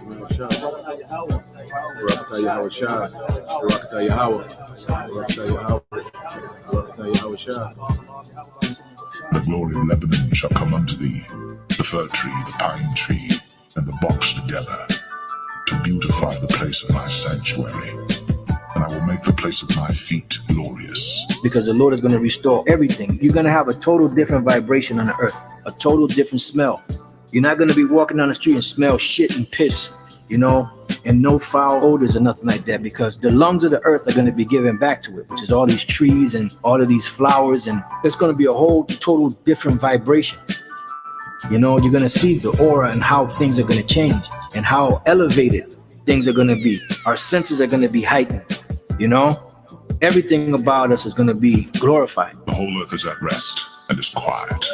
The glory of Lebanon shall come unto thee, the fir tree, the pine tree, and the box together, to beautify the place of my sanctuary. And I will make the place of my feet glorious. Because the Lord is going to restore everything. You're going to have a total different vibration on the earth, a total different smell. You're not going to be walking down the street and smell shit and piss, and no foul odors or nothing like that, because the lungs of the earth are going to be given back to it, which is all these trees and all of these flowers, and it's going to be a whole total different vibration. You're going to see the aura and how things are going to change and how elevated things are going to be. Our senses are going to be heightened, Everything about us is going to be glorified. The whole earth is at rest and is quiet.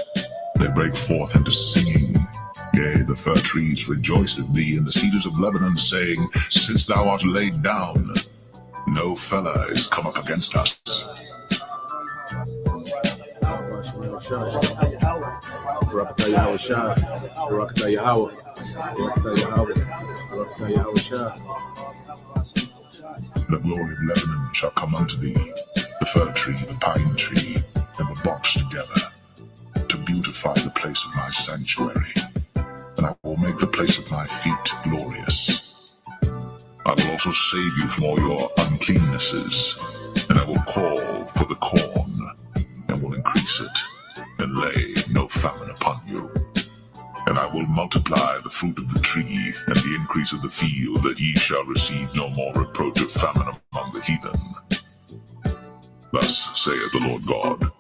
They break forth into singing. Yea, the fir trees rejoice in thee, and the cedars of Lebanon, saying, since thou art laid down, no fellow is come up against us. The glory of Lebanon shall come unto thee, the fir tree, the pine tree, and the box together, to beautify the place of my sanctuary. And I will make the place of my feet glorious. I will also save you from all your uncleannesses, and I will call for the corn, and will increase it, and lay no famine upon you. And I will multiply the fruit of the tree, and the increase of the field, that ye shall receive no more reproach of famine among the heathen. Thus saith the Lord God,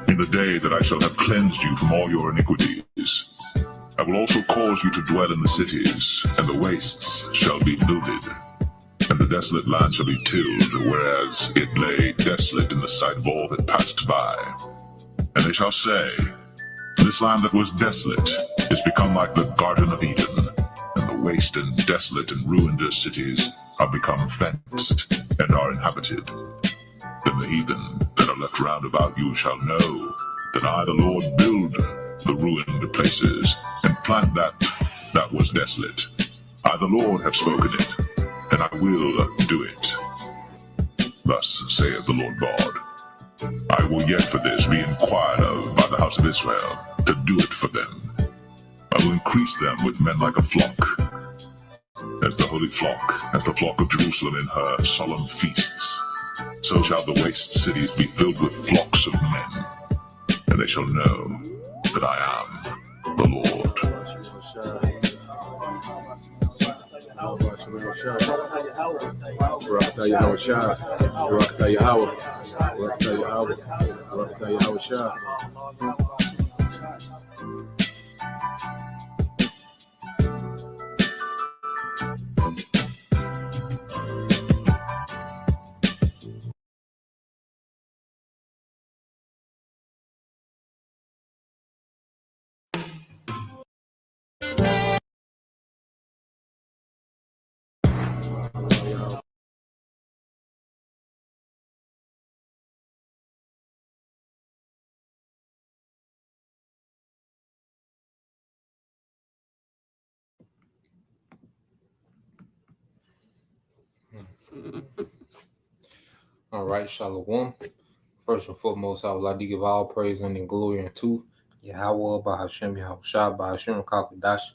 in the day that I shall have cleansed you from all your iniquities, I will also cause you to dwell in the cities, and the wastes shall be builded, and the desolate land shall be tilled, whereas it lay desolate in the sight of all that passed by. And they shall say, this land that was desolate is become like the Garden of Eden, and the waste and desolate and ruined cities are become fenced and are inhabited. Then the heathen that are left round about you shall know that I, the Lord, build the ruined places, and plant that was desolate. I, the Lord, have spoken it, and I will do it. Thus saith the Lord God, I will yet for this be inquired of by the house of Israel, to do it for them. I will increase them with men like a flock, as the holy flock, as the flock of Jerusalem in her solemn feasts. So shall the waste cities be filled with flocks of men, and they shall know that I am the Lord. All right, Shalom. First and foremost, I would like to give all praise and glory unto Yahweh, Bahashem, Yahushua, Bahashem, Kakadash.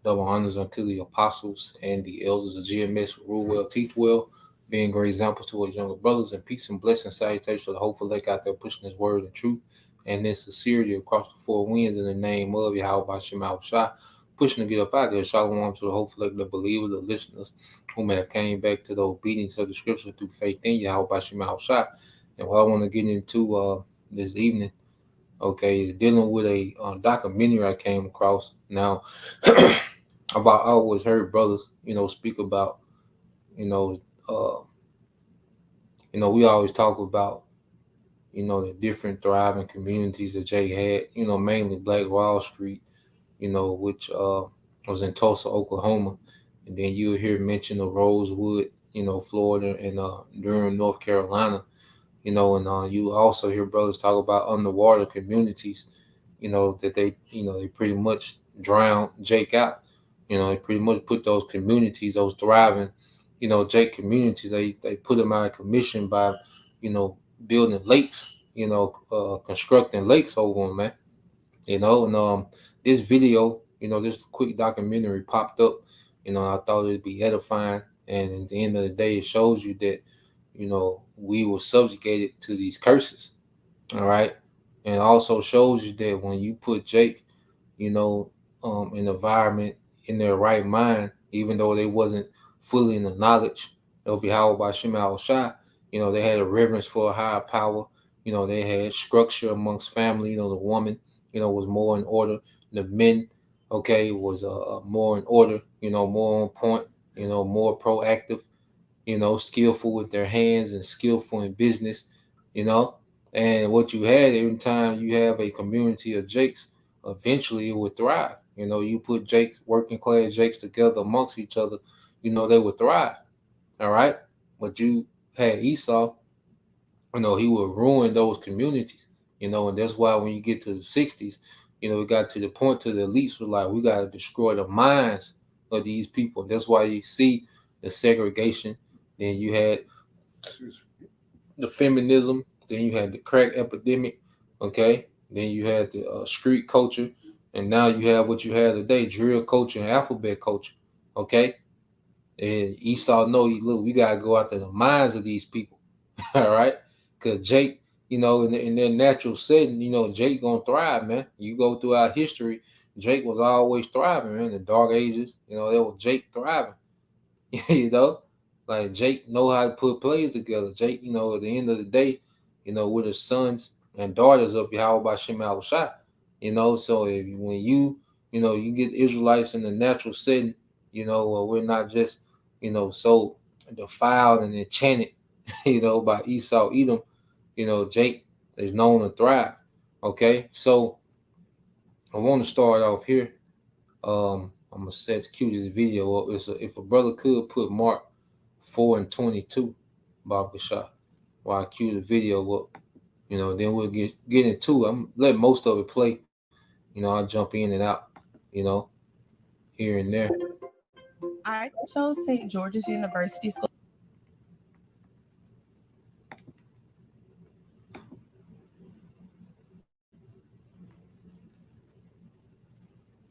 Double honors unto the apostles and the elders of GMS who rule well, teach well, being great examples to our younger brothers, and peace and blessing salutations to the hopeful lake out there pushing his word and truth and in sincerity across the four winds in the name of Yahweh, Bahashem, Yahushua. Pushing to get up out there. Shalom to the hopeful lake, the believers, the listeners who may have came back to the obedience of the scripture through faith in Yahweh, Bahashem, Yahushua. And what I want to get into this evening, is dealing with a documentary I came across. Now, I always heard brothers, speak about, we always talk about, the different thriving communities that Jay had, mainly Black Wall Street, which was in Tulsa, Oklahoma. And then you'll hear mention of Rosewood, Florida, and Durham, North Carolina, and you also hear brothers talk about underwater communities, that they pretty much drown Jake out, They pretty much put those communities, those thriving, Jake communities, they put them out of commission by, you know, building lakes, constructing lakes over them, man. And this video, this quick documentary popped up. I thought it'd be edifying, and at the end of the day, it shows you that, we were subjugated to these curses. All right, and it also shows you that when you put Jake, you know, an environment in their right mind, even though they wasn't fully in the knowledge of Yahweh by Shema Shai, they had a reverence for a higher power. They had structure amongst family. The woman, was more in order. The men, okay, was more in order. More on point. More proactive. Skillful with their hands and skillful in business. You know, and what you had every time you have a community of Jakes, eventually it would thrive. You put Jakes, working class Jakes together amongst each other, they would thrive. All right. But you had Esau, he would ruin those communities, and that's why when you get to the 60s, it got to the point to the elites were like, we got to destroy the minds of these people. That's why you see the segregation. Then you had the feminism, then you had the crack epidemic, okay? Then you had the street culture, and now you have what you have today, drill culture and alphabet culture, okay? And Esau know, look, we gotta go after the minds of these people, all right? Because Jake, in their natural setting, Jake gonna thrive, man. You go throughout history, Jake was always thriving, man. The Dark Ages, there was Jake thriving. you know, like Jake know how to put plays together. Jake, at the end of the day, we're the sons and daughters of Yahweh by Shem Al Shai. So when you get Israelites in the natural setting, we're not just, so defiled and enchanted, by Esau, Edom, Jake is known to thrive. Okay, so I want to start off here. I'm gonna set cue this video up. If a brother could put Mark 4:22, Bob Bashar, while I cue the video up, then we'll get into it. I'm let most of it play. I'll jump in and out, you know, here and there. I chose St. George's University School.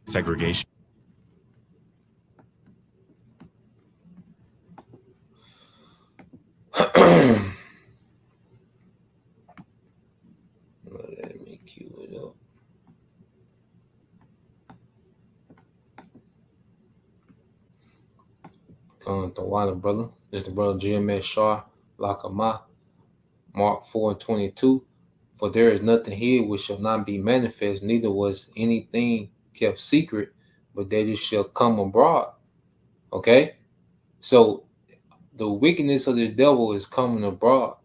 Segregation. Let me cue it up. Coming to water, brother. It's the brother GMS Shah Lakama, Mark 4:22. For there is nothing hid which shall not be manifest, neither was anything kept secret, but that it shall come abroad. Okay? So the wickedness of the devil is coming abroad.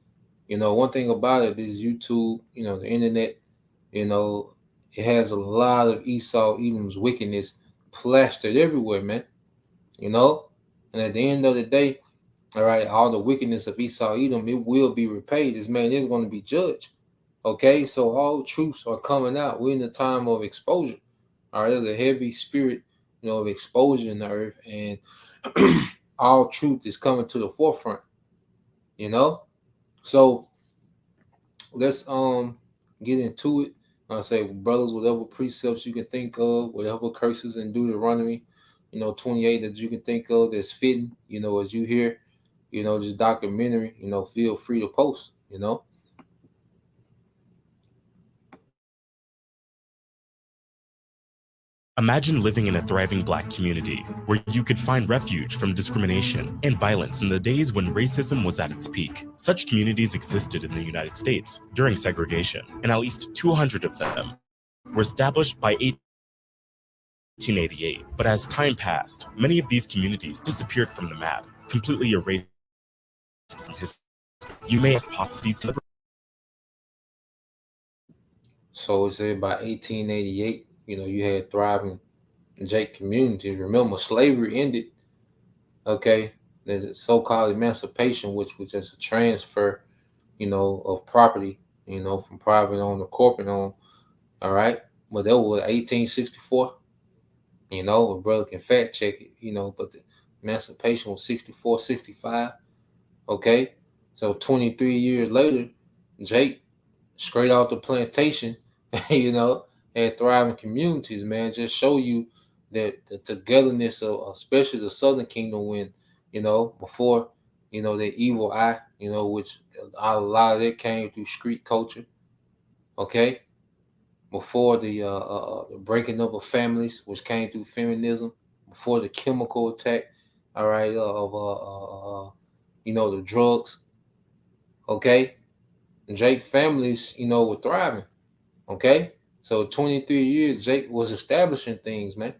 One thing about it is YouTube, the internet, it has a lot of Esau Edom's wickedness plastered everywhere, man. And at the end of the day, all right, all the wickedness of Esau Edom, it will be repaid. This man is going to be judged. Okay, so all truths are coming out. We're in a time of exposure. All right, there's a heavy spirit, of exposure in the earth, and all truth is coming to the forefront. So let's get into it. I say, brothers, whatever precepts you can think of, whatever curses in Deuteronomy, 28 that you can think of that's fitting, as you hear, this documentary, feel free to post. Imagine living in a thriving Black community where you could find refuge from discrimination and violence in the days when racism was at its peak. Such communities existed in the United States during segregation, and at least 200 of them were established by 1888. But as time passed, many of these communities disappeared from the map, completely erased from history. You may ask these. So it said by 1888, you had thriving Jake communities. Remember, slavery ended. Okay, there's a so-called emancipation, which was just a transfer, of property, from private owned to corporate owned. All right, but that was 1864. You know, a brother can fact check it, you know, but the emancipation was 64, 65. Okay. So 23 years later, Jake, straight off the plantation, you know, had thriving communities, man. Just show you that the togetherness of especially the Southern Kingdom when, you know, before, you know, the evil eye, you know, which a lot of it came through street culture. Okay. Before the breaking up of families, which came through feminism, before the chemical attack, all right, of you know, the drugs. Okay, Jake families, you know, were thriving. Okay, so 23 years, Jake was establishing things, man.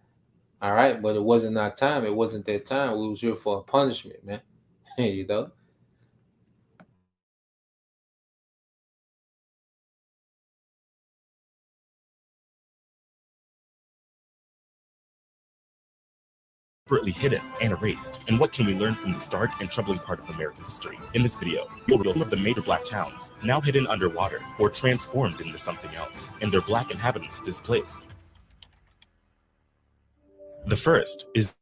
All right, but it wasn't our time. It wasn't that time. We was here for a punishment, man. You know. Deliberately hidden and erased. And what can we learn from this dark and troubling part of American history? In this video, you'll reveal some of the major black towns, now hidden underwater or transformed into something else, and their black inhabitants displaced. The first is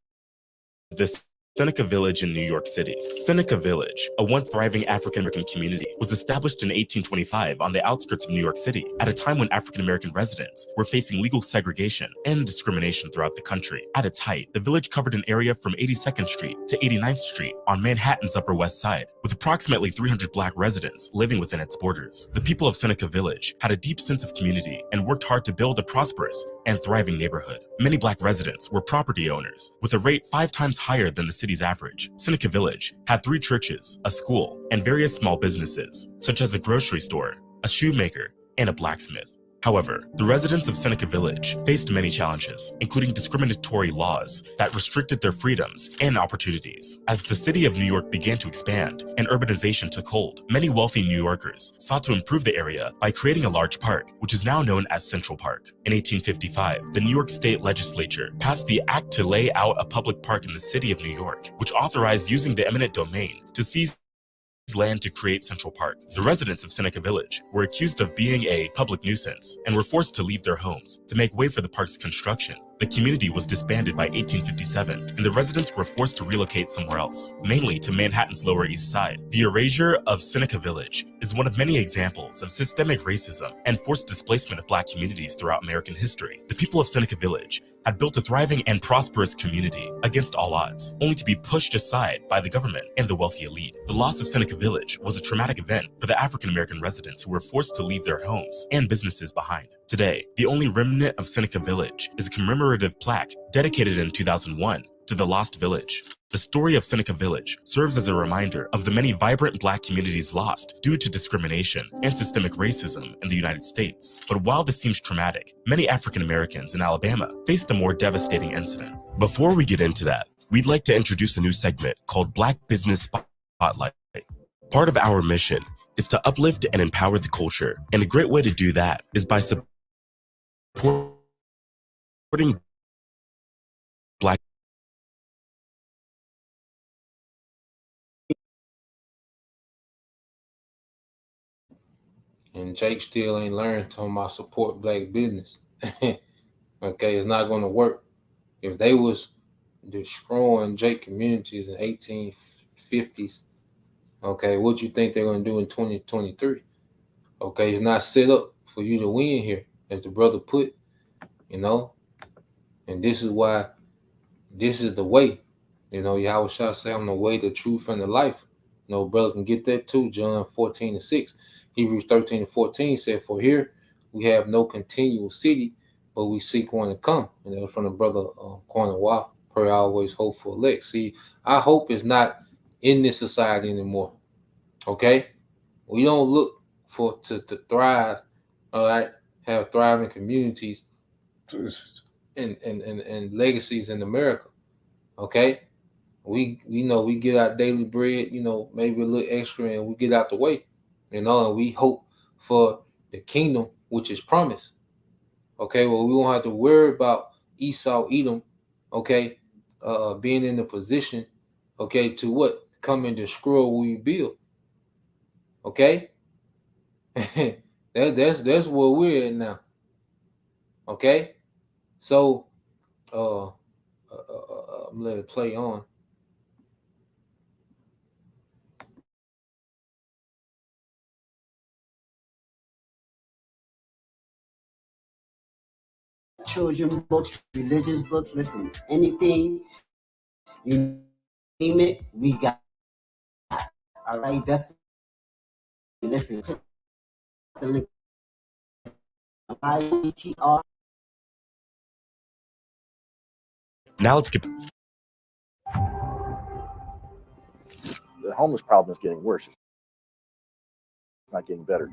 this Seneca Village in New York City. Seneca Village, a once thriving African-American community, was established in 1825 on the outskirts of New York City at a time when African-American residents were facing legal segregation and discrimination throughout the country. At its height, the village covered an area from 82nd Street to 89th Street on Manhattan's Upper West Side, with approximately 300 black residents living within its borders. The people of Seneca Village had a deep sense of community and worked hard to build a prosperous and thriving neighborhood. Many black residents were property owners, with a rate 5 times higher than the city's average. Seneca Village had 3 churches, a school, and various small businesses, such as a grocery store, a shoemaker, and a blacksmith. However, the residents of Seneca Village faced many challenges, including discriminatory laws that restricted their freedoms and opportunities. As the city of New York began to expand and urbanization took hold, many wealthy New Yorkers sought to improve the area by creating a large park, which is now known as Central Park. In 1855, the New York State Legislature passed the Act to lay out a public park in the city of New York, which authorized using the eminent domain to seize land to create Central Park. The residents of Seneca Village were accused of being a public nuisance and were forced to leave their homes to make way for the park's construction. The community was disbanded by 1857, and the residents were forced to relocate somewhere else, mainly to Manhattan's Lower East Side. The erasure of Seneca Village is one of many examples of systemic racism and forced displacement of black communities throughout American history. The people of Seneca Village had built a thriving and prosperous community against all odds, only to be pushed aside by the government and the wealthy elite. The loss of Seneca Village was a traumatic event for the African-American residents who were forced to leave their homes and businesses behind. Today, the only remnant of Seneca Village is a commemorative plaque dedicated in 2001 to the lost village. The story of Seneca Village serves as a reminder of the many vibrant black communities lost due to discrimination and systemic racism in the United States. But while this seems traumatic, many African Americans in Alabama faced a more devastating incident. Before we get into that, we'd like to introduce a new segment called Black Business Spotlight. Part of our mission is to uplift and empower the culture, and a great way to do that is by supporting black. And Jake still ain't learned talking about support black business. Okay, it's not going to work. If they was destroying Jake communities in 1850s, okay, what you think they're going to do in 2023? Okay, it's not set up for you to win here, as the brother put, you know. And this is why, this is the way. You know, Yahweh Shah say, I'm the way, the truth, and the life. You know, brother can get that too. John 14:6. Hebrews 13:14 said, for here we have no continual city, but we seek one to come. You know, from the brother Corner Waff, pray always hope for elect. See, our hope is not in this society anymore. Okay? We don't look for to thrive, all right, have thriving communities and legacies in America. Okay? We know we get our daily bread, you know, maybe a little extra, and we get out the way, you know, and we hope for the kingdom which is promised. Okay, well, we won't have to worry about Esau, Edom, okay, being in the position, okay, to what? Come and destroy what we build. Okay? that's where we're at now. Okay? So Uh, let it play on. Children books, religious books, listen, anything, you name it, we got. All right, definitely listen. Click the link. ITR. Now let's get The homeless problem is getting worse. It's not getting better.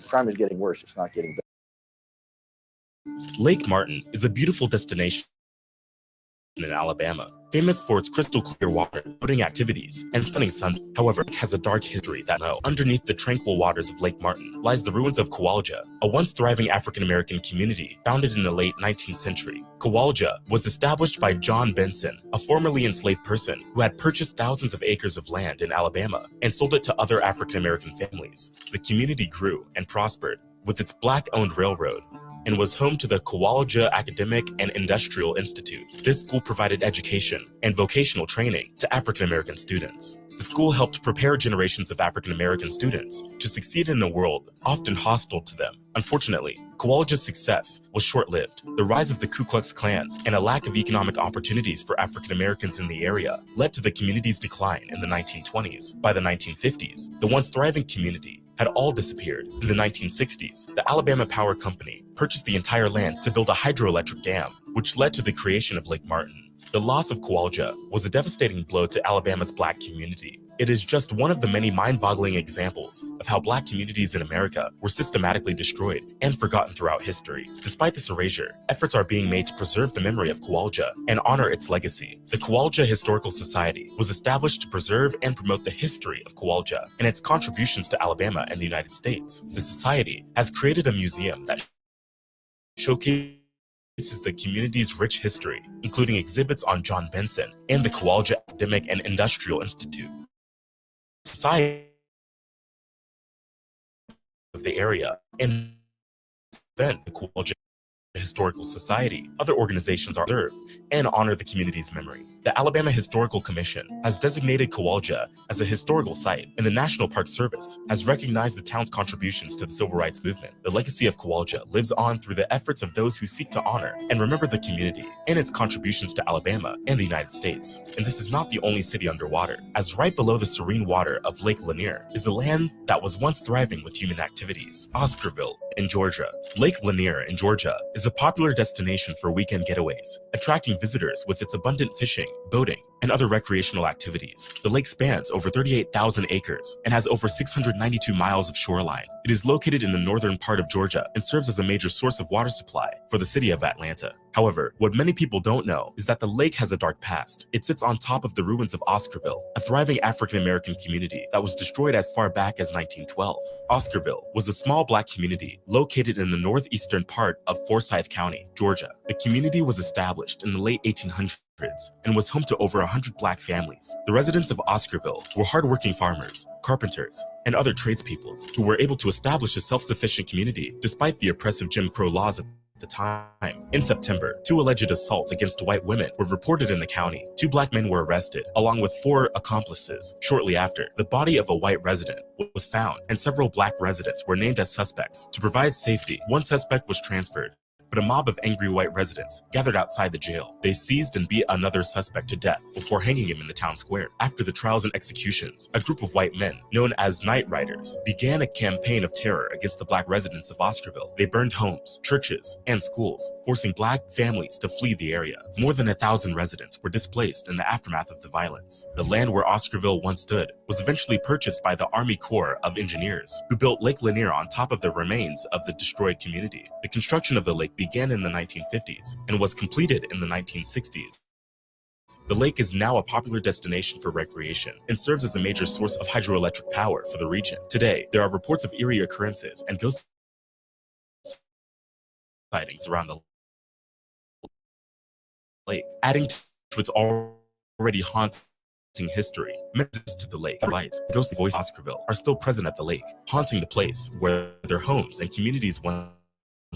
Crime is getting worse. It's not getting better. Lake Martin is a beautiful destination in Alabama, famous for its crystal clear water, boating activities, and stunning sunsets. However, it has a dark history that underneath the tranquil waters of Lake Martin lies the ruins of Kowalja, a once thriving African-American community founded in the late 19th century. Kowalja was established by John Benson, a formerly enslaved person who had purchased thousands of acres of land in Alabama and sold it to other African-American families. The community grew and prospered with its Black-owned railroad, and was home to the Kowalja Academic and Industrial Institute. This school provided education and vocational training to African American students. The school helped prepare generations of African American students to succeed in a world often hostile to them. Unfortunately, Kowalja's success was short-lived. The rise of the Ku Klux Klan and a lack of economic opportunities for African Americans in the area led to the community's decline in the 1920s. By the 1950s, the once thriving community had all disappeared. In the 1960s, the Alabama Power Company purchased the entire land to build a hydroelectric dam, which led to the creation of Lake Martin. The loss of Kowalja was a devastating blow to Alabama's Black community. It is just one of the many mind-boggling examples of how Black communities in America were systematically destroyed and forgotten throughout history. Despite this erasure, efforts are being made to preserve the memory of Kowalja and honor its legacy. The Kowalja Historical Society was established to preserve and promote the history of Kowalja and its contributions to Alabama and the United States. The society has created a museum that showcases the community's rich history, including exhibits on John Benson and the Kowalja Academic and Industrial Institute. Society of the area and then the Kowalja Historical Society. Other organizations are preserve and honor the community's memory. The Alabama Historical Commission has designated Kowalja as a historical site, and the National Park Service has recognized the town's contributions to the civil rights movement. The legacy of Kowalja lives on through the efforts of those who seek to honor and remember the community and its contributions to Alabama and the United States. And this is not the only city underwater, as right below the serene water of Lake Lanier is a land that was once thriving with human activities, Oscarville in Georgia. Lake Lanier in Georgia is a popular destination for weekend getaways, attracting visitors with its abundant fishing, boating, and other recreational activities. The lake spans over 38,000 acres and has over 692 miles of shoreline. It is located in the northern part of Georgia and serves as a major source of water supply for the city of Atlanta. However, what many people don't know is that the lake has a dark past. It sits on top of the ruins of Oscarville, a thriving African-American community that was destroyed as far back as 1912. Oscarville was a small Black community located in the northeastern part of Forsyth County, Georgia. The community was established in the late 1800s and was home to over 100 Black families. The residents of Oscarville were hardworking farmers, carpenters, and other tradespeople who were able to establish a self-sufficient community despite the oppressive Jim Crow laws of the time. In September, 2 alleged assaults against white women were reported in the county. 2 Black men were arrested, along with 4 accomplices. Shortly after, the body of a white resident was found, and several Black residents were named as suspects. To provide safety, 1 suspect was transferred, but a mob of angry white residents gathered outside the jail. They seized and beat another suspect to death before hanging him in the town square. After the trials and executions, a group of white men, known as Night Riders, began a campaign of terror against the Black residents of Oscarville. They burned homes, churches, and schools, forcing Black families to flee the area. More than 1,000 residents were displaced in the aftermath of the violence. The land where Oscarville once stood was eventually purchased by the Army Corps of Engineers, who built Lake Lanier on top of the remains of the destroyed community. The construction of the lake began in the 1950s and was completed in the 1960s. The lake is now a popular destination for recreation and serves as a major source of hydroelectric power for the region. Today, there are reports of eerie occurrences and ghost sightings around the lake, adding to its already haunting history. Messages to the lake, lights, ghostly voice Oscarville are still present at the lake, haunting the place where their homes and communities once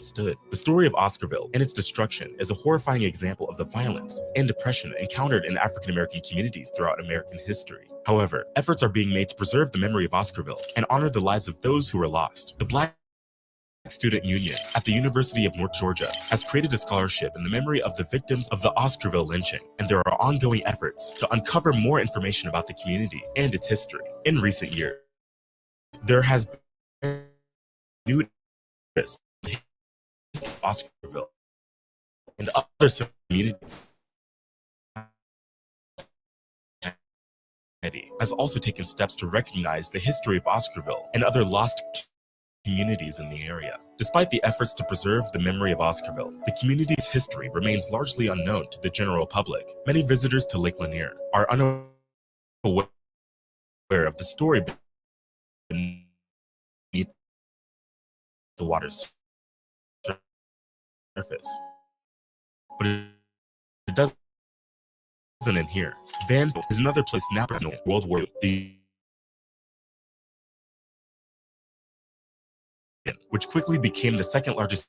stood. The story of Oscarville and its destruction is a horrifying example of the violence and depression encountered in African American communities throughout American history. However, efforts are being made to preserve the memory of Oscarville and honor the lives of those who were lost. The Black Student Union at the University of North Georgia has created a scholarship in the memory of the victims of the Oscarville lynching, and there are ongoing efforts to uncover more information about the community and its history. In recent years, there has been new interest in Oscarville and other communities has also taken steps to recognize the history of Oscarville and other lost communities in the area. Despite the efforts to preserve the memory of Oscarville, the community's history remains largely unknown to the general public. Many visitors to Lake Lanier are unaware of the story beneath the water's surface. But it doesn't end here. Vanville is another place Napa in World War II, which quickly became the second largest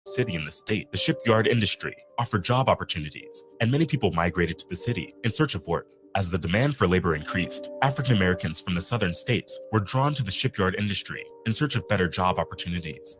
city in the state. The shipyard industry offered job opportunities, and many people migrated to the city in search of work. As the demand for labor increased, African Americans from the southern states were drawn to the shipyard industry in search of better job opportunities.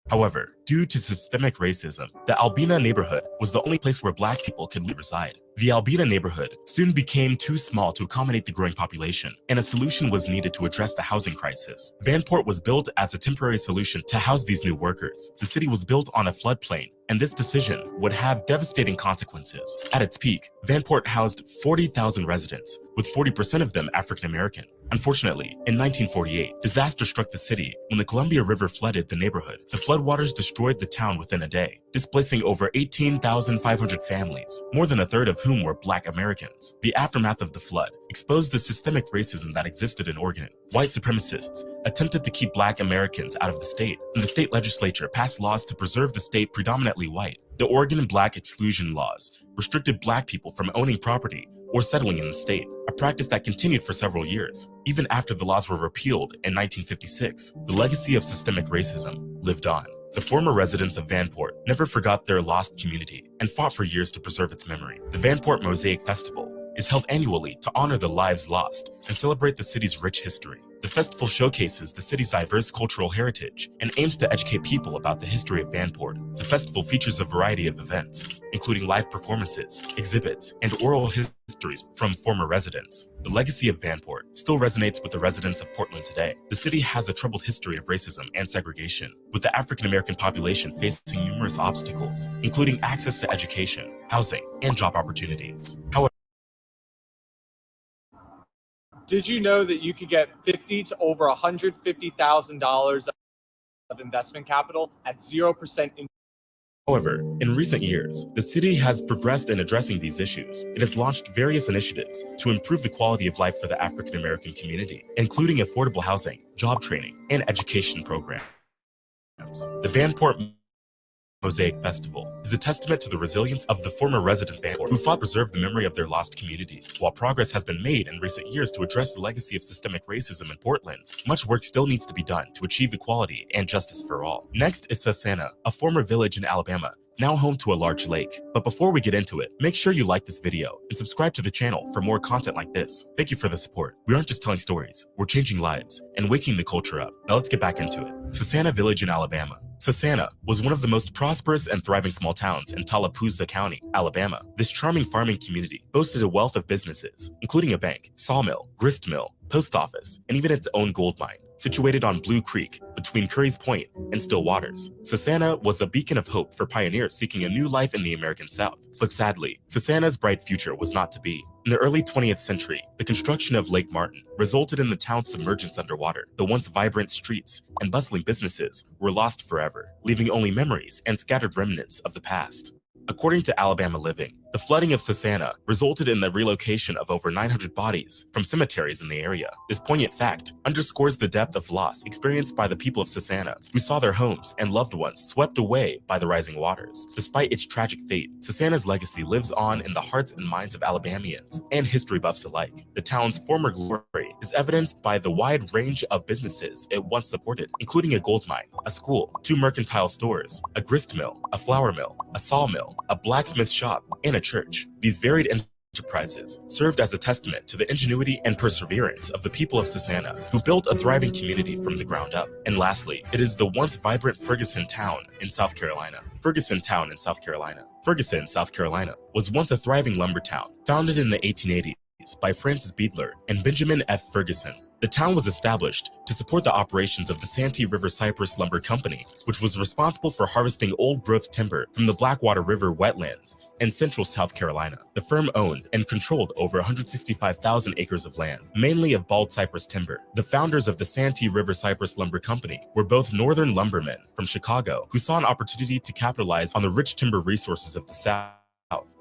However, due to systemic racism, the Albina neighborhood was the only place where Black people could reside. The Albina neighborhood soon became too small to accommodate the growing population, and a solution was needed to address the housing crisis. Vanport was built as a temporary solution to house these new workers. The city was built on a floodplain, and this decision would have devastating consequences. At its peak, Vanport housed 40,000 residents, with 40% of them African American. Unfortunately, in 1948, disaster struck the city when the Columbia River flooded the neighborhood. The floodwaters destroyed the town within a day, displacing over 18,500 families, more than a third of whom were Black Americans. The aftermath of the flood exposed the systemic racism that existed in Oregon. White supremacists attempted to keep Black Americans out of the state, and the state legislature passed laws to preserve the state predominantly white. The Oregon Black exclusion laws restricted Black people from owning property or settling in the state, a practice that continued for several years. Even after the laws were repealed in 1956, the legacy of systemic racism lived on. The former residents of Vanport never forgot their lost community and fought for years to preserve its memory. The Vanport Mosaic Festival is held annually to honor the lives lost and celebrate the city's rich history. The festival showcases the city's diverse cultural heritage and aims to educate people about the history of Vanport. The festival features a variety of events, including live performances, exhibits, and oral histories from former residents. The legacy of Vanport still resonates with the residents of Portland today. The city has a troubled history of racism and segregation, with the African American population facing numerous obstacles, including access to education, housing, and job opportunities. However, did you know that you could get $50,000 to over $150,000 of investment capital at 0% interest? However, in recent years, the city has progressed in addressing these issues. It has launched various initiatives to improve the quality of life for the African American community, including affordable housing, job training, and education programs. The Vanport Mosaic Festival is a testament to the resilience of the former resident Vanport who fought to preserve the memory of their lost community. While progress has been made in recent years to address the legacy of systemic racism in Portland, much work still needs to be done to achieve equality and justice for all. Next is Sasana, a former village in Alabama, now home to a large lake. But before we get into it, make sure you like this video and subscribe to the channel for more content like this. Thank you for the support. We aren't just telling stories, we're changing lives and waking the culture up. Now let's get back into it. Sasana Village in Alabama. Sasana was one of the most prosperous and thriving small towns in Tallapoosa County, Alabama. This charming farming community boasted a wealth of businesses, including a bank, sawmill, grist mill, post office, and even its own gold mine. Situated on Blue Creek between Curry's Point and Still Waters, Sasana was a beacon of hope for pioneers seeking a new life in the American South. But sadly, Sasana's bright future was not to be. In the early 20th century, the construction of Lake Martin resulted in the town's submergence underwater. The once vibrant streets and bustling businesses were lost forever, leaving only memories and scattered remnants of the past. According to Alabama Living, the flooding of Sasana resulted in the relocation of over 900 bodies from cemeteries in the area. This poignant fact underscores the depth of loss experienced by the people of Sasana, who saw their homes and loved ones swept away by the rising waters. Despite its tragic fate, Sasana's legacy lives on in the hearts and minds of Alabamians and history buffs alike. The town's former glory is evidenced by the wide range of businesses it once supported, including a gold mine, a school, 2 mercantile stores, a grist mill, a flour mill, a sawmill, a blacksmith shop, and a church. These varied enterprises served as a testament to the ingenuity and perseverance of the people of Susanna, who built a thriving community from the ground up. And lastly, it is the once vibrant Ferguson town in South Carolina. Ferguson town in South Carolina. Ferguson, South Carolina, was once a thriving lumber town, founded in the 1880s by Francis Beadler and Benjamin F. Ferguson. The town was established to support the operations of the Santee River Cypress Lumber Company, which was responsible for harvesting old-growth timber from the Blackwater River wetlands in central South Carolina. The firm owned and controlled over 165,000 acres of land, mainly of bald cypress timber. The founders of the Santee River Cypress Lumber Company were both northern lumbermen from Chicago who saw an opportunity to capitalize on the rich timber resources of the South.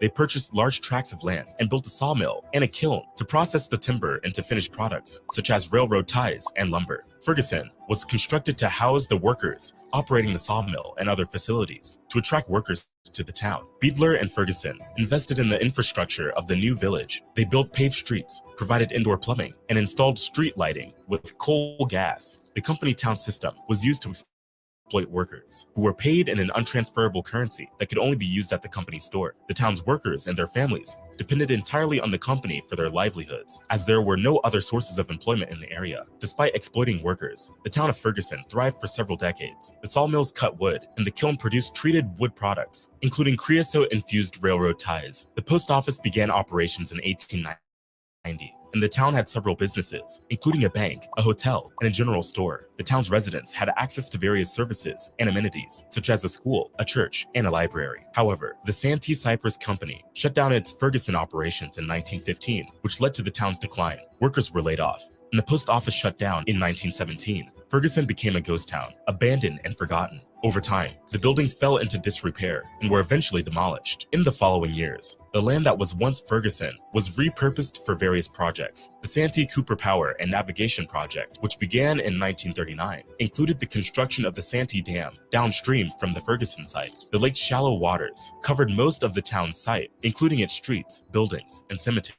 They purchased large tracts of land and built a sawmill and a kiln to process the timber into finished products, such as railroad ties and lumber. Ferguson was constructed to house the workers operating the sawmill and other facilities to attract workers to the town. Beadler and Ferguson invested in the infrastructure of the new village. They built paved streets, provided indoor plumbing, and installed street lighting with coal gas. The company town system was used to exploit workers, who were paid in an untransferable currency that could only be used at the company store. The town's workers and their families depended entirely on the company for their livelihoods, as there were no other sources of employment in the area. Despite exploiting workers, the town of Ferguson thrived for several decades. The sawmills cut wood, and the kiln produced treated wood products, including creosote-infused railroad ties. The post office began operations in 1890. And the town had several businesses, including a bank, a hotel, and a general store. The town's residents had access to various services and amenities, such as a school, a church, and a library. However, the Santee Cypress Company shut down its Ferguson operations in 1915, which led to the town's decline. Workers were laid off, and the post office shut down in 1917. Ferguson became a ghost town, abandoned and forgotten. Over time, the buildings fell into disrepair and were eventually demolished. In the following years, the land that was once Ferguson was repurposed for various projects. The Santee Cooper Power and Navigation Project, which began in 1939, included the construction of the Santee Dam downstream from the Ferguson site. The lake's shallow waters covered most of the town's site, including its streets, buildings, and cemetery.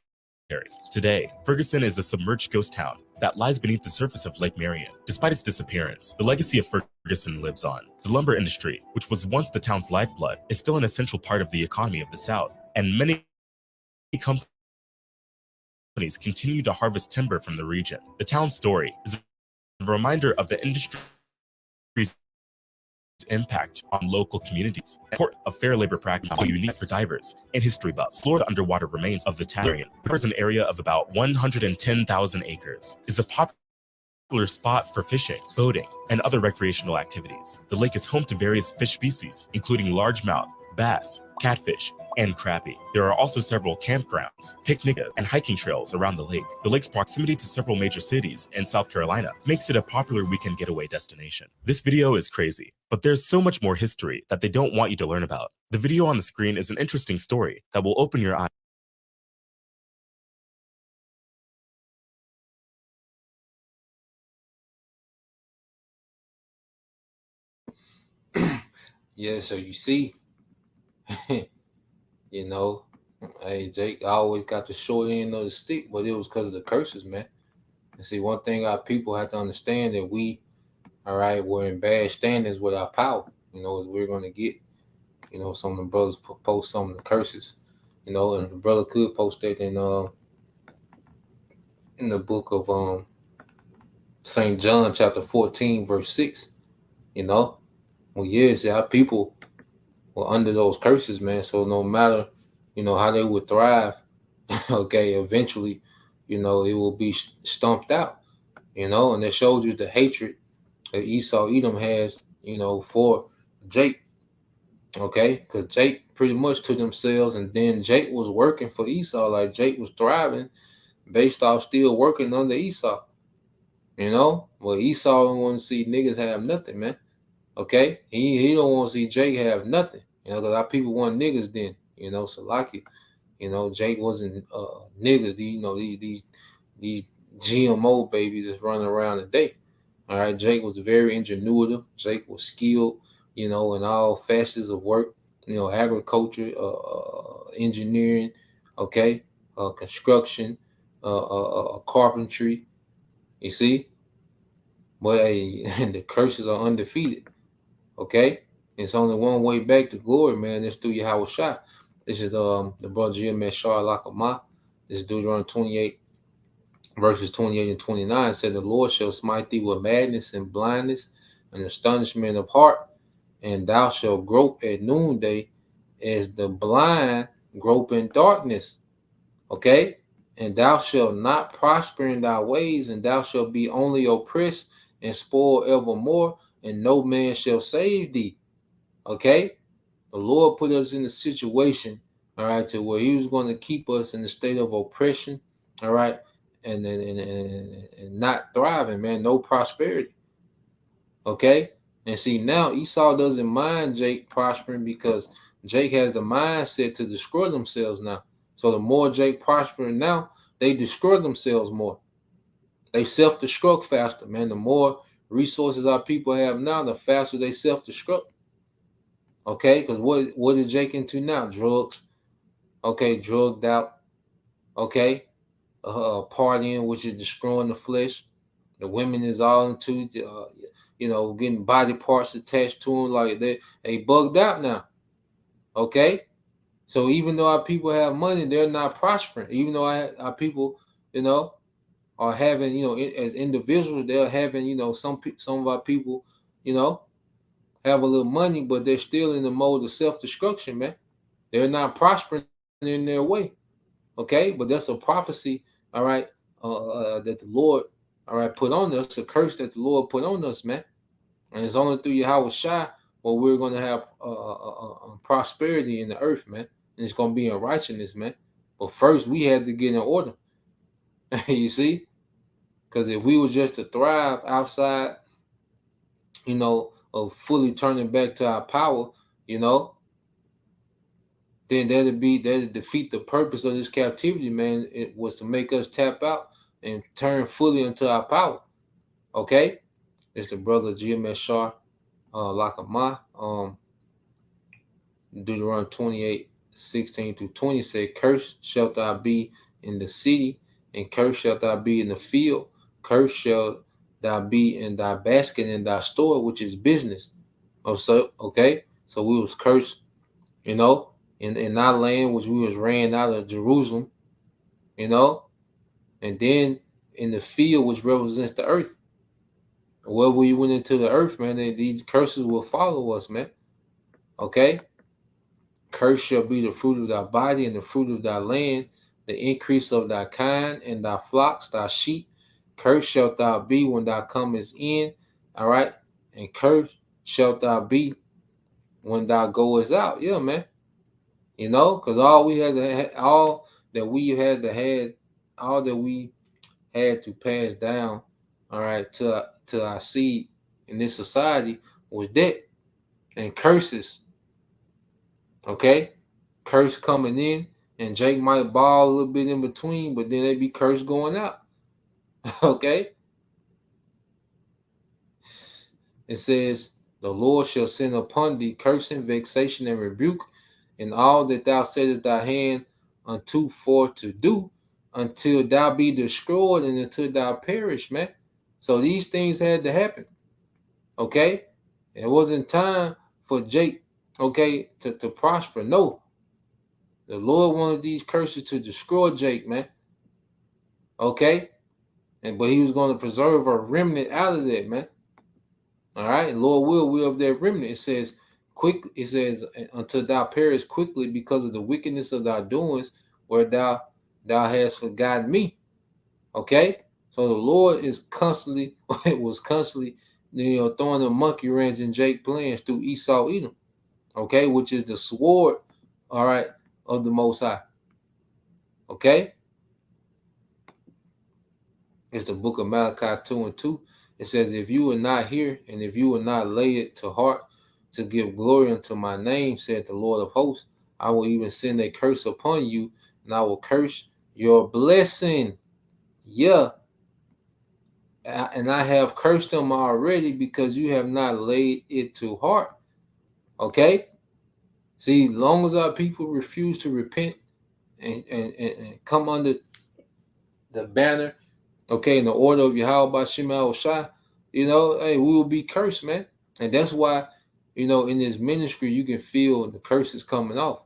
Today, Ferguson is a submerged ghost town that lies beneath the surface of Lake Marion. Despite its disappearance, the legacy of Ferguson lives on. The lumber industry, which was once the town's lifeblood, is still an essential part of the economy of the South, and many companies continue to harvest timber from the region. The town's story is a reminder of the industry's impact on local communities. The port of fair labor practices are unique for divers and history buffs. Florida underwater remains of the town, which covers an area of about 110,000 acres, is a popular spot for fishing, boating, and other recreational activities. The lake is home to various fish species, including largemouth, bass, catfish, and crappie. There are also several campgrounds, picnic and hiking trails around the lake. The lake's proximity to several major cities in South Carolina makes it a popular weekend getaway destination. This video is crazy, but there's so much more history that they don't want you to learn about. The video on the screen is an interesting story that will open your eyes. Yeah, so you see, you know, hey, Jake, I always got the short end of the stick, but it was because of the curses, man. And see, one thing our people have to understand that we, all right, we're in bad standings with our power, is we're going to get, some of the brothers post some of the curses, and if a brother could post that in the book of St. John chapter 14, verse 6, well, yeah, see, our people were under those curses, man. So no matter, how they would thrive, okay, eventually, it will be stomped out, and it showed you the hatred that Esau Edom has, for Jake, okay, because Jake pretty much took themselves, and then Jake was working for Esau, like Jake was thriving based off still working under Esau, well, Esau don't want to see niggas have nothing, man. Okay, he don't want to see Jake have nothing, because our people want niggas then, so like it, Jake wasn't niggas, these GMO babies that's running around today. All right, Jake was very ingenuitive. Jake was skilled, in all facets of work, agriculture, engineering, okay, construction, carpentry, You see? But hey, the curses are undefeated. Okay? It's only one way back to glory, man. It's through Yahweh Shai. This is the brother GMS Shah Lakama. This is Deuteronomy 28, verses 28 and 29. Said, the Lord shall smite thee with madness and blindness and astonishment of heart, and thou shalt grope at noonday as the blind grope in darkness. Okay? And thou shalt not prosper in thy ways, and thou shalt be only oppressed and spoiled evermore, and no man shall save thee. Okay? The Lord put us in a situation, all right, to where He was going to keep us in a state of oppression, all right, and not thriving, man, no prosperity. Okay? And see, now Esau doesn't mind Jake prospering because Jake has the mindset to destroy themselves now. So the more Jake prospering now, they destroy themselves more. They self-destruct faster, man. The more resources our people have now, the faster they self-destruct. Okay, because what is Jake into now? Drugs. Okay, drugged out. Okay, partying, which is destroying the flesh. The women is all into, getting body parts attached to them, like they bugged out now. Okay, so even though our people have money, they're not prospering. Even though our people, are having, as individuals, they're having, some of our people, have a little money, but they're still in the mode of self-destruction, man. They're not prospering in their way. Okay, but that's a prophecy, all right, that the Lord, all right, put on us, a curse that the Lord put on us, man. And it's only through Yahweh Shai where we're going to have prosperity in the earth, man. And it's going to be in righteousness, man. But first, we had to get in order. You see? Because if we were just to thrive outside, of fully turning back to our power, then that'd defeat the purpose of this captivity, man. It was to make us tap out and turn fully into our power. Okay? It's the brother GMS Shah, Lakama. Deuteronomy 28, 16 through 20 said, cursed shalt thou be in the city, and cursed shalt thou be in the field. Cursed shalt thou be in thy basket and thy store, which is business. So, okay? So we was cursed, in our land, which we was ran out of Jerusalem, and then in the field, which represents the earth. Wherever we went into the earth, man, these curses will follow us, man. Okay? Cursed shall be the fruit of thy body and the fruit of thy land, the increase of thy kind and thy flocks, thy sheep. Cursed shalt thou be when thou comest in, all right? And cursed shalt thou be when thou goest out. Yeah, man. Because all that we had to pass down, all right, to our seed in this society was debt and curses. Okay, curse coming in, and Jake might ball a little bit in between, but then they be curse going out. Okay, it says, the Lord shall send upon thee cursing, vexation, and rebuke, and all that thou settest thy hand unto for to do, until thou be destroyed and until thou perish, man. So these things had to happen. Okay, it wasn't time for Jake, okay, to prosper. No, the Lord wanted these curses to destroy Jake, man. Okay, but He was going to preserve a remnant out of that, man. All right, Lord will of that remnant. It says, until thou perish quickly because of the wickedness of thy doings, where thou hast forgotten me. Okay, so the Lord is constantly, throwing a monkey wrench in Jake plans through Esau Edom. Okay, which is the sword, all right, of the Most High. Okay, it's the book of Malachi 2 and 2. It says, if you will not hear, and if you will not lay it to heart to give glory unto my name, said the Lord of hosts, I will even send a curse upon you, and I will curse your blessing. Yeah. And I have cursed them already because you have not laid it to heart. Okay? See, as long as our people refuse to repent and come under the banner okay, in the order of Yahweh Shema Shai, you know, hey, we will be cursed, man. And that's why, you know, in this ministry, you can feel the curses coming off.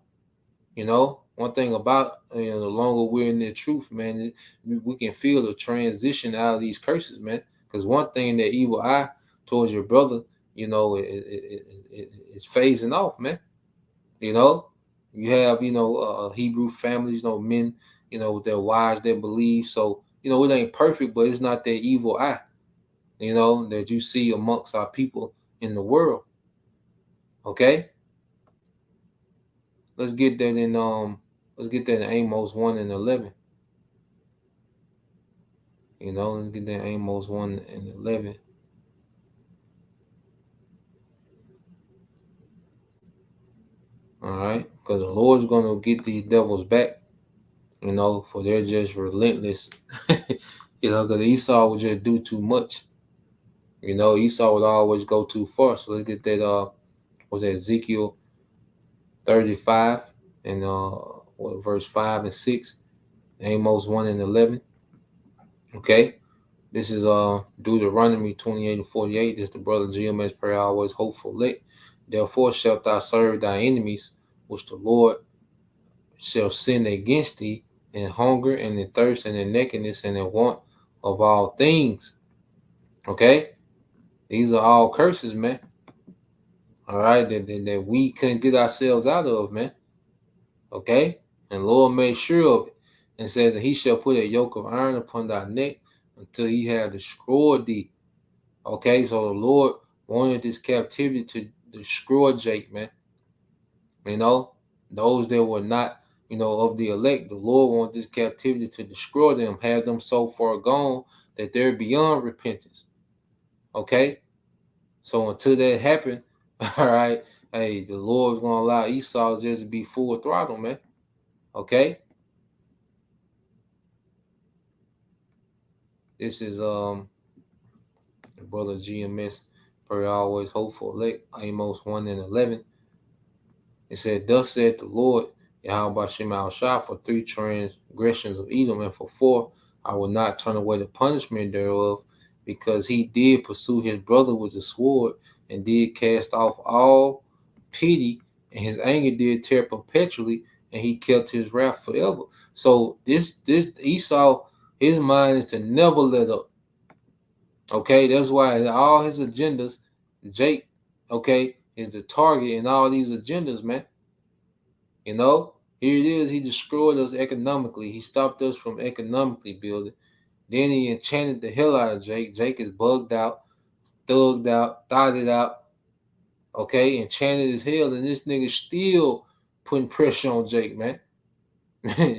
You know, one thing about, you know, the longer we're in the truth, man, we can feel the transition out of these curses, man. Because one thing, that evil eye towards your brother, you know, it's phasing off, man. You know, you have, you know, Hebrew families, you know, men, you know, with their wives that believe. So, you know, it ain't perfect, but it's not that evil eye, you know, that you see amongst our people in the world. Okay, let's get that in Amos 1:11. You know, let's get that Amos 1:11. All right, because the Lord's gonna get these devils back. You know, for they're just relentless. You know, because Esau would just do too much. You know, Esau would always go too far. So let's get that. Was that Ezekiel 35 and verse 5 and 6, Amos 1:11. Okay, this is Deuteronomy 28:48. This is the brother GMS prayer, always hopeful lit. Therefore shalt thou serve thy enemies, which the Lord shall send against thee, in hunger and in thirst and in nakedness and in want of all things. Okay, these are all curses, man. All right, that we couldn't get ourselves out of, man. Okay, and the Lord made sure of it, and says that He shall put a yoke of iron upon thy neck until He have destroyed thee. Okay, so the Lord wanted this captivity to destroy Jake, man. You know, those that were not, you know, of the elect, the Lord wanted this captivity to destroy them, have them so far gone that they're beyond repentance. Okay, so until that happened, all right, hey, the Lord's gonna allow Esau just to be full throttle, man. Okay, this is the brother GMS, per always hopeful elect, Amos 1:11. It said, thus said the Lord, Yahweh Shema Shah, for 3 transgressions of Edom, and for 4, I will not turn away the punishment thereof, because he did pursue his brother with the sword, and did cast off all pity, and his anger did tear perpetually, and he kept his wrath forever. So this Esau, his mind is to never let up. Okay, that's why in all his agendas, Jake, okay, is the target in all these agendas, man. You know, here it is. He destroyed us economically. He stopped us from economically building. Then he enchanted the hell out of Jake. Jake is bugged out, thugged out, thotted out. Okay, enchanted as hell, and this nigga still putting pressure on Jake, man.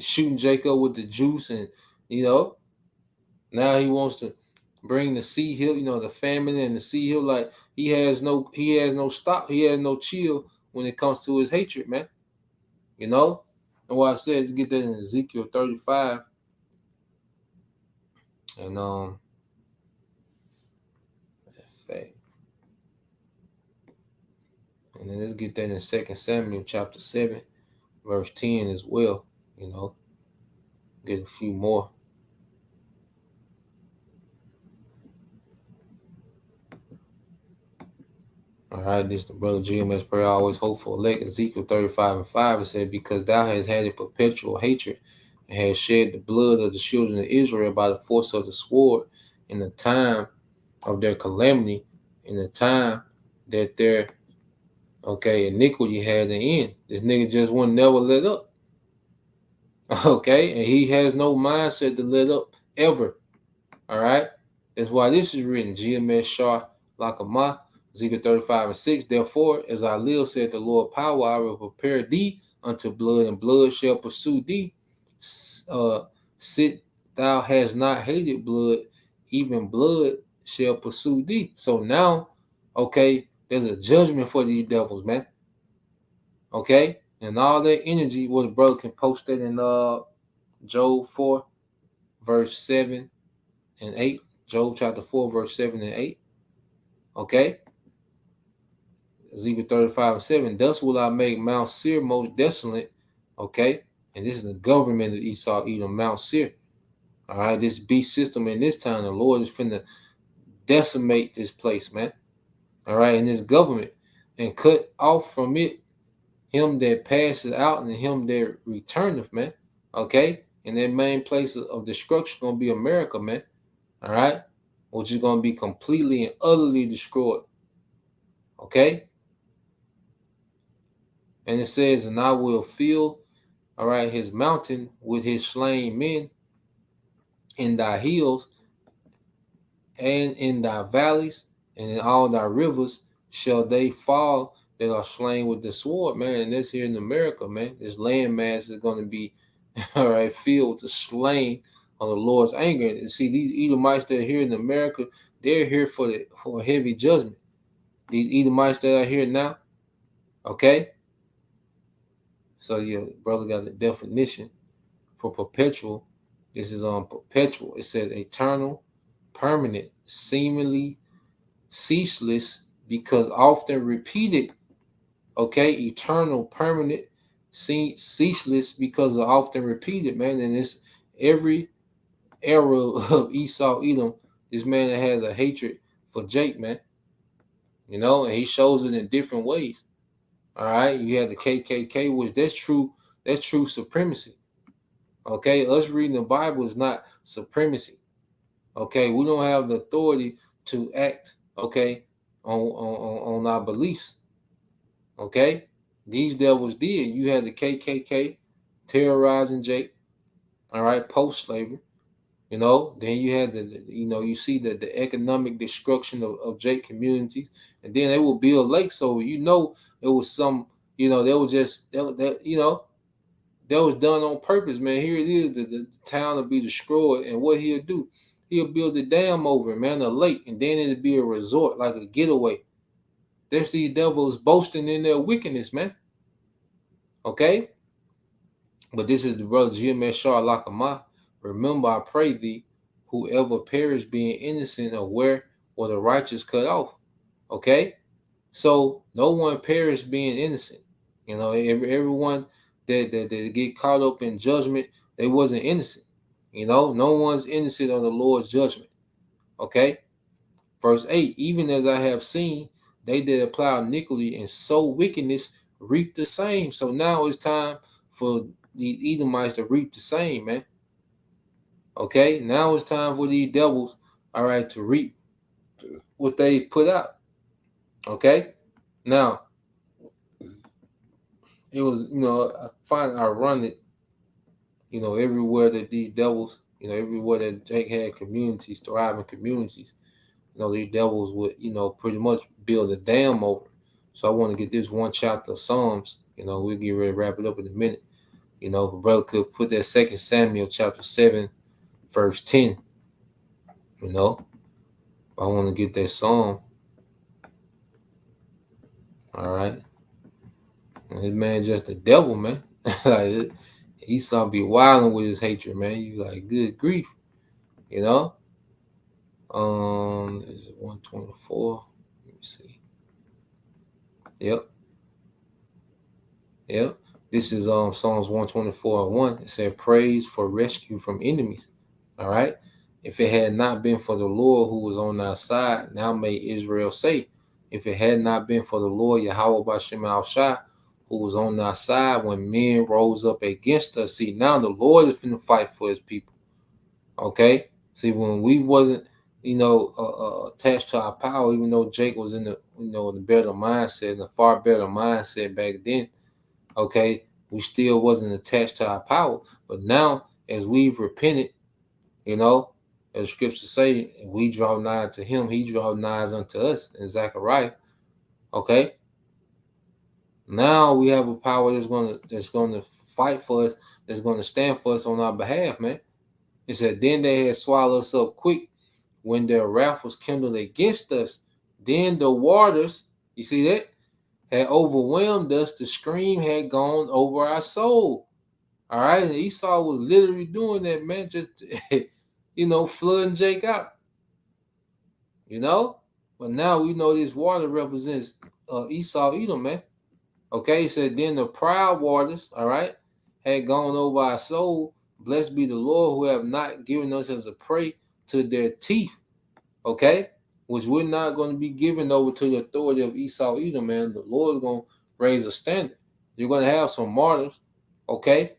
Shooting Jake up with the juice, and you know, now he wants to bring the sea hill, you know, the famine and the sea hill. Like he has no stop, he has no chill when it comes to his hatred, man. You know, and what I said is get that in Ezekiel 35, and and then let's get that in 2 Samuel chapter 7, verse 10 as well. You know, get a few more. All right, this is the brother GMS prayer, always hopeful elect. Ezekiel 35:5, it said, because thou hast had a perpetual hatred, and hast shed the blood of the children of Israel by the force of the sword in the time of their calamity, in the time that their iniquity had an end. This nigga just won't never let up. Okay, and he has no mindset to let up ever. All right, that's why this is written. GMS Shah Lakama, Ezekiel 35:6. Therefore, as I live, said the Lord power, I will prepare thee unto blood, and blood shall pursue thee. Sit thou hast not hated blood, even blood shall pursue thee. So now, okay, there's a judgment for these devils, man. Okay, and all that energy, what the brother can post that in Job 4, verse 7 and 8. Job chapter 4, verse 7 and 8. Okay. Ezekiel 35:7. Thus will I make Mount Seir most desolate. Okay. And this is the government of Esau, Edom, Mount Seir. All right, this beast system in this time, the Lord is finna decimate this place, man. All right, in this government, and cut off from it him that passes out and him that returneth, man. Okay, and that main place of destruction gonna be America, man. All right, which is gonna be completely and utterly destroyed. Okay, and it says, and I will fill, all right, his mountain with his slain men in thy hills and in thy valleys and in all thy rivers shall they fall that are slain with the sword, man. And that's here in America, man. This land mass is going to be, all right, filled with the slain of the Lord's anger. And see, these Edomites that are here in America, they're here for a heavy judgment. These Edomites that are here now, okay? So your brother got the definition for perpetual. This is on perpetual. It says eternal, permanent, seemingly ceaseless, because often repeated. Okay, eternal, permanent, ceaseless, because of often repeated, man. And it's every era of Esau, Edom. This man that has a hatred for Jake, man. You know, and he shows it in different ways. All right, you have the KKK, which that's true. That's true supremacy. Okay, us reading the Bible is not supremacy. Okay, we don't have the authority to act, okay, on our beliefs. Okay, these devils did. You had the KKK terrorizing Jake, all right, post-slavery. You know, then you had you see the economic destruction of Jake communities, and then they will build lakes. So it was some, they were just that was done on purpose, man. Here it is, the town will be destroyed, and what he'll do, he'll build a dam over it, man, a lake, and then it'll be a resort, like a getaway. There's the devils boasting in their wickedness, man. Okay? But this is the brother Jim Shah Lakama. Remember, I pray thee, whoever perish being innocent, aware or the righteous cut off. Okay? So no one perish being innocent. You know, everyone that get caught up in judgment, they wasn't innocent. You know, no one's innocent of the Lord's judgment. Okay? Verse 8, even as I have seen, they that apply iniquity and sow wickedness reap the same. So now it's time for the Edomites to reap the same, man. Okay? Now it's time for these devils, all right, to reap what they've put out. Okay? Now, it was, I find ironic, everywhere that these devils, everywhere that Jake had communities, thriving communities, these devils would, pretty much build a dam over. So I want to get this one chapter of Psalms. We'll get ready to wrap it up in a minute. If a brother could put that 2 Samuel chapter 7, verse 10. I want to get that psalm. All right. And this man just the devil, man. Like, Esau be wilding with his hatred, man. You like, good grief. Is it 124? Let me see. Yep. This is Psalms 124:1. It said, praise for rescue from enemies. All right. If it had not been for the Lord who was on our side, now may Israel say, if it had not been for the Lord Yahweh Bashem Al-Shai, who was on our side when men rose up against us. See, now the Lord is finna fight for his people. Okay. See, when we wasn't, attached to our power, even though Jake was in the, the better mindset, the far better mindset back then. Okay, we still wasn't attached to our power. But now, as we've repented, as scriptures say, we draw nigh to him, he draw nigh unto us in Zechariah. Okay. Now we have a power that's gonna fight for us, that's gonna stand for us on our behalf, man. It said, then they had swallowed us up quick when their wrath was kindled against us. Then the waters, you see that, had overwhelmed us. The stream had gone over our soul. All right. And Esau was literally doing that, man. Just, flooding Jake out. But now we know this water represents Esau, Edom, man. Okay. He said, then the proud waters, all right, had gone over our soul. Blessed be the Lord who have not given us as a prey to their teeth. Okay? Which we're not going to be given over to the authority of Esau either, man. The Lord is going to raise a standard. You're going to have some martyrs, okay,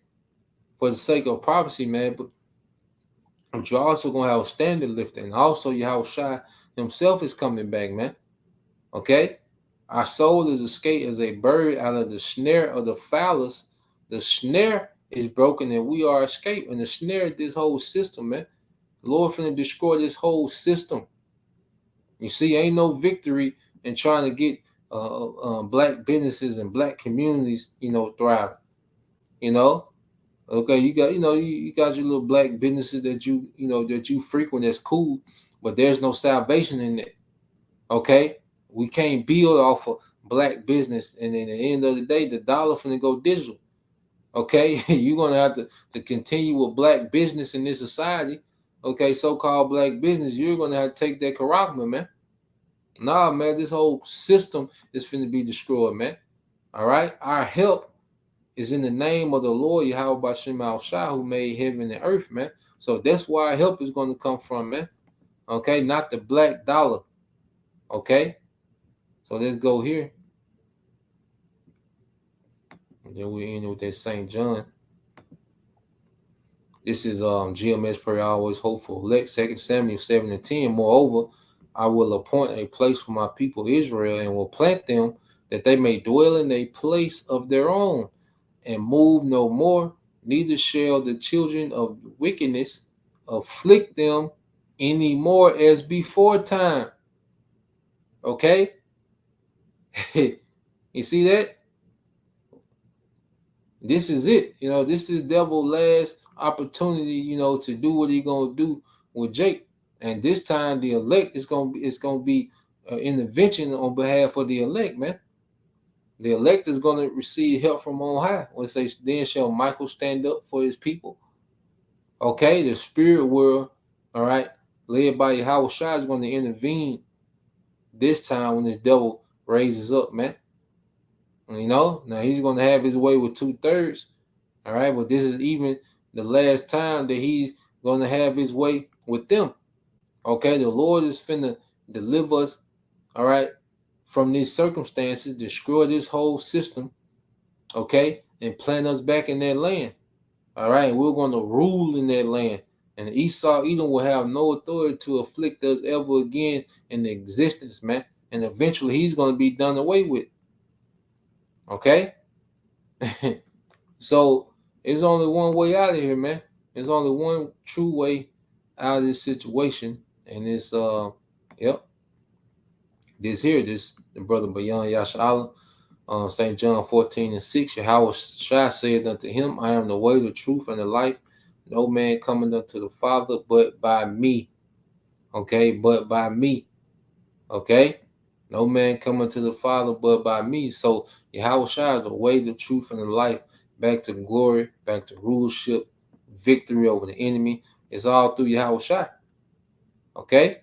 for the sake of prophecy, man. But you're also going to have a standard lifter. And also, Yahushua himself is coming back, man. Okay? Our soul is escaped as a bird out of the snare of the fowlers. The snare is broken and we are escaped. And the snare is this whole system, man. The Lord finna destroy this whole system. You see, ain't no victory in trying to get black businesses and black communities, thriving. Okay, you got, you got your little black businesses that that you frequent. That's cool, but there's no salvation in it. Okay, we can't build off of black business, and then at the end of the day, the dollar finna go digital. Okay, you're gonna have to continue with black business in this society. Okay, so-called black business, you're gonna have to take that character, man. Nah, man, this whole system is finna be destroyed, man. All right, our help is in the name of the Lord Yahweh Bashem Al Shah, who made heaven and earth, man. So that's where our help is going to come from, man. Okay, not the black dollar. Okay, so let's go here. And then we end with that St. John. This is GMS prayer, always hopeful. Elect 2 Samuel 7:10. Moreover, I will appoint a place for my people Israel and will plant them that they may dwell in a place of their own and move no more, neither shall the children of wickedness afflict them any more as before time. Okay? You see that? This is it. This is devil's last opportunity, to do what he's gonna do with Jake. And this time the elect is gonna be intervention on behalf of the elect, man. The elect is going to receive help from on high. When it says, then shall Michael stand up for his people. Okay, the spirit world, all right, led by Yahweh Shai is going to intervene this time when this devil raises up, man. Now he's going to have his way with 2/3. All right, but this is even the last time that he's going to have his way with them. Okay, the Lord is finna deliver us, all right, from these circumstances, destroy this whole system, okay, and plant us back in that land. All right, we're going to rule in that land. And Esau, Edom will have no authority to afflict us ever again in existence, man. And eventually he's going to be done away with. Okay? So there's only one way out of here, man. There's only one true way out of this situation. And it's the brother Bayan Yashala. St. John 14:6, Yahweh Shai said unto him, I am the way, the truth, and the life. No man coming unto the Father but by me. Okay, but by me. Okay, no man coming to the Father but by me. So Yahweh Shai is the way, the truth, and the life. Back to glory, back to rulership, victory over the enemy. It's all through Yahweh Shai. Okay,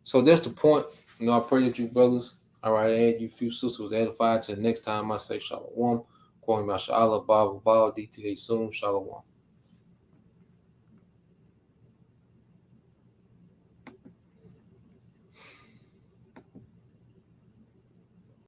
so that's the point. I pray that you brothers, all right, and you few sisters edified. Till next time, I say Shalom. Calling my Shalom, Bible, DTA soon. Shalom.